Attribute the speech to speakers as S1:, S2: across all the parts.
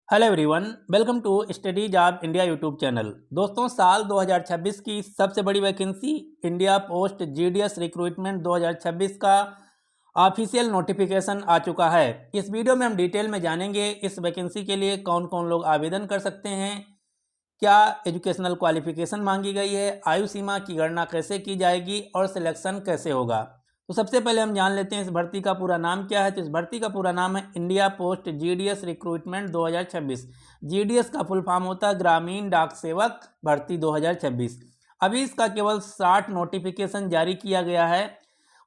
S1: Hello everyone, welcome to study job India YouTube channel. दोस्तों, साल 2026 की सबसे बड़ी vacancy India post GDS recruitment 2026 का ऑफिशियल नोटिफिकेशन आ चुका है। इस वीडियो में हम डिटेल में जानेंगे इस वैकेंसी के लिए कौन कौन लोग आवेदन कर सकते हैं, क्या एजुकेशनल क्वालिफिकेशन मांगी गई है, आयु सीमा की गणना कैसे की जाएगी और सिलेक्शन कैसे होगा। तो सबसे पहले हम जान लेते हैं इस भर्ती का पूरा नाम क्या है। तो इस भर्ती का पूरा नाम है India post GDS recruitment 2026। GDS का फुल फॉर्म होता है ग्रामीण डाक सेवक भर्ती 2026। अभी इसका केवल 60 नोटिफिकेशन जारी किया गया है।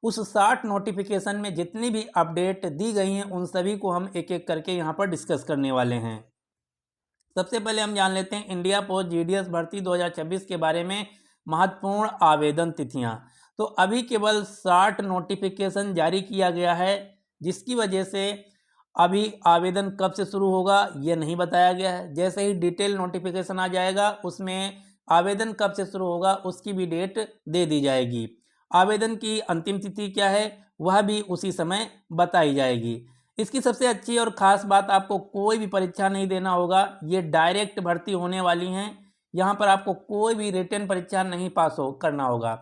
S1: उस 60 नोटिफिकेशन में जितनी भी अपडेट दी गई हैं उन सभी को हम एक एक करके यहाँ पर डिस्कस करने वाले हैं। सबसे पहले हम जान लेते हैं इंडिया पोस्ट जीडीएस भर्ती 2026 के बारे में महत्वपूर्ण आवेदन तिथियां। तो अभी केवल 60 नोटिफिकेशन जारी किया गया है, जिसकी वजह से अभी आवेदन कब से शुरू होगा ये नहीं बताया गया है। जैसे ही डिटेल नोटिफिकेशन आ जाएगा उसमें आवेदन कब से शुरू होगा उसकी भी डेट दे दी जाएगी। आवेदन की अंतिम तिथि क्या है वह भी उसी समय बताई जाएगी। इसकी सबसे अच्छी और ख़ास बात, आपको कोई भी परीक्षा नहीं देना होगा, ये डायरेक्ट भर्ती होने वाली हैं। यहाँ पर आपको कोई भी रिटन परीक्षा नहीं पास हो करना होगा।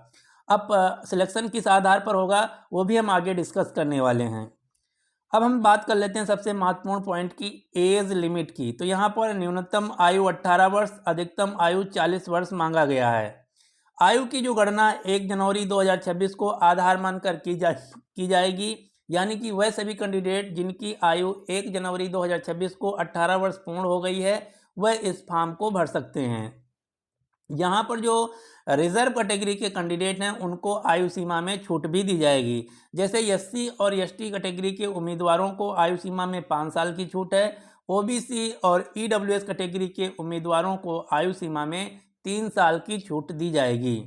S1: अब सिलेक्शन किस आधार पर होगा वो भी हम आगे डिस्कस करने वाले हैं। अब हम बात कर लेते हैं सबसे महत्वपूर्ण पॉइंट की, एज लिमिट की। तो यहाँ पर न्यूनतम आयु 18 वर्ष, अधिकतम आयु 40 वर्ष मांगा गया है। आयु की जो गणना 1 जनवरी 2026 को आधार मानकर की जाएगी, यानी कि वह सभी कैंडिडेट जिनकी आयु 1 जनवरी 2026 को 18 वर्ष पूर्ण हो गई है वह इस फॉर्म को भर सकते हैं। यहाँ पर जो रिजर्व कैटेगरी के कैंडिडेट हैं उनको आयु सीमा में छूट भी दी जाएगी। जैसे एससी और एसटी कैटेगरी के उम्मीदवारों को आयु सीमा में 5 साल की छूट है। ओबीसी और ईडब्ल्यूएस कैटेगरी के उम्मीदवारों को आयु सीमा में 3 साल की छूट दी जाएगी।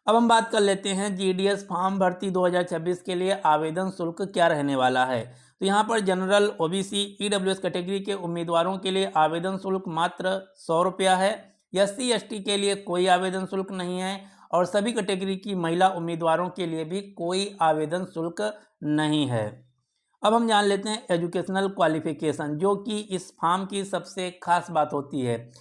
S1: अब हम बात कर लेते हैं जीडीएस फॉर्म भर्ती 2026 के लिए आवेदन शुल्क क्या रहने वाला है। तो यहाँ पर जनरल, ओबीसी, ईडब्ल्यूएस कैटेगरी के उम्मीदवारों के लिए आवेदन शुल्क मात्र 100 रुपया है। एससी एसटी के लिए कोई आवेदन शुल्क नहीं है और सभी कैटेगरी की महिला उम्मीदवारों के लिए भी कोई आवेदन शुल्क नहीं है। अब हम जान लेते हैं एजुकेशनल क्वालिफिकेशन, जो कि इस फॉर्म की सबसे खास बात होती है।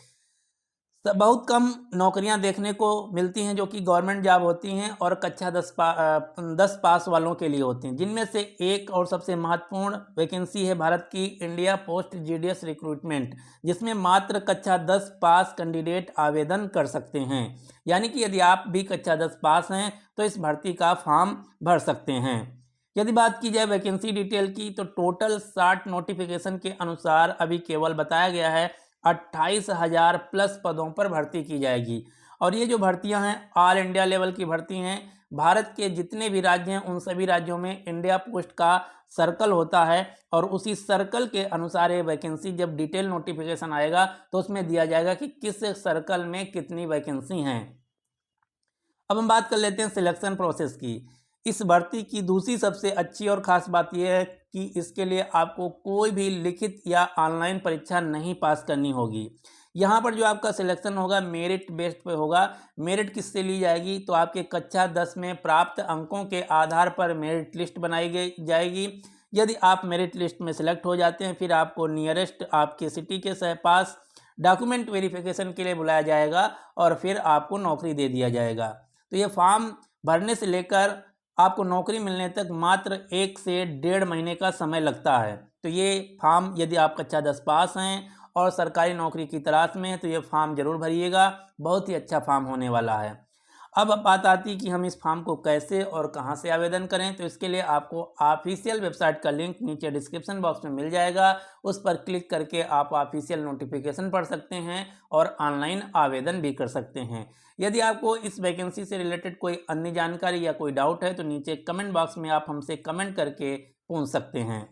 S1: बहुत कम नौकरियां देखने को मिलती हैं जो कि गवर्नमेंट जॉब होती हैं और कक्षा 10 पास वालों के लिए होती हैं, जिनमें से एक और सबसे महत्वपूर्ण वैकेंसी है भारत की इंडिया पोस्ट जीडीएस रिक्रूटमेंट, जिसमें मात्र कक्षा 10 पास कैंडिडेट आवेदन कर सकते हैं। यानी कि यदि आप भी कक्षा 10 पास हैं तो इस भर्ती का फॉर्म भर सकते हैं। यदि बात की जाए वैकेंसी डिटेल की, तो टोटल 60 नोटिफिकेशन के अनुसार अभी केवल बताया गया है 28,000 प्लस पदों पर भर्ती की जाएगी। और ये जो भर्तियां हैं ऑल इंडिया लेवल की भर्ती हैं। भारत के जितने भी राज्य हैं उन सभी राज्यों में इंडिया पोस्ट का सर्कल होता है और उसी सर्कल के अनुसार ये वैकेंसी, जब डिटेल नोटिफिकेशन आएगा तो उसमें दिया जाएगा कि किस सर्कल में कितनी वैकेंसी हैं। अब हम बात कर लेते हैं सिलेक्शन प्रोसेस की। इस भर्ती की दूसरी सबसे अच्छी और ख़ास बात यह है कि इसके लिए आपको कोई भी लिखित या ऑनलाइन परीक्षा नहीं पास करनी होगी। यहाँ पर जो आपका सिलेक्शन होगा मेरिट बेस्ड पे होगा। मेरिट किससे ली जाएगी, तो आपके कक्षा 10 में प्राप्त अंकों के आधार पर मेरिट लिस्ट बनाई जाएगी। यदि आप मेरिट लिस्ट में सिलेक्ट हो जाते हैं फिर आपको नियरेस्ट आपके सिटी के पास डॉक्यूमेंट वेरिफिकेशन के लिए बुलाया जाएगा और फिर आपको नौकरी दे दिया जाएगा। तो ये फॉर्म भरने से लेकर आपको नौकरी मिलने तक मात्र 1 से 1.5 महीने का समय लगता है। तो ये फॉर्म, यदि आप कक्षा 10 पास हैं और सरकारी नौकरी की तलाश में हैं तो ये फॉर्म ज़रूर भरिएगा, बहुत ही अच्छा फॉर्म होने वाला है। अब बात आती है कि हम इस फॉर्म को कैसे और कहां से आवेदन करें। तो इसके लिए आपको ऑफिशियल वेबसाइट का लिंक नीचे डिस्क्रिप्शन बॉक्स में मिल जाएगा, उस पर क्लिक करके आप ऑफिशियल नोटिफिकेशन पढ़ सकते हैं और ऑनलाइन आवेदन भी कर सकते हैं। यदि आपको इस वैकेंसी से रिलेटेड कोई अन्य जानकारी या कोई डाउट है तो नीचे कमेंट बॉक्स में आप हमसे कमेंट करके पूछ सकते हैं।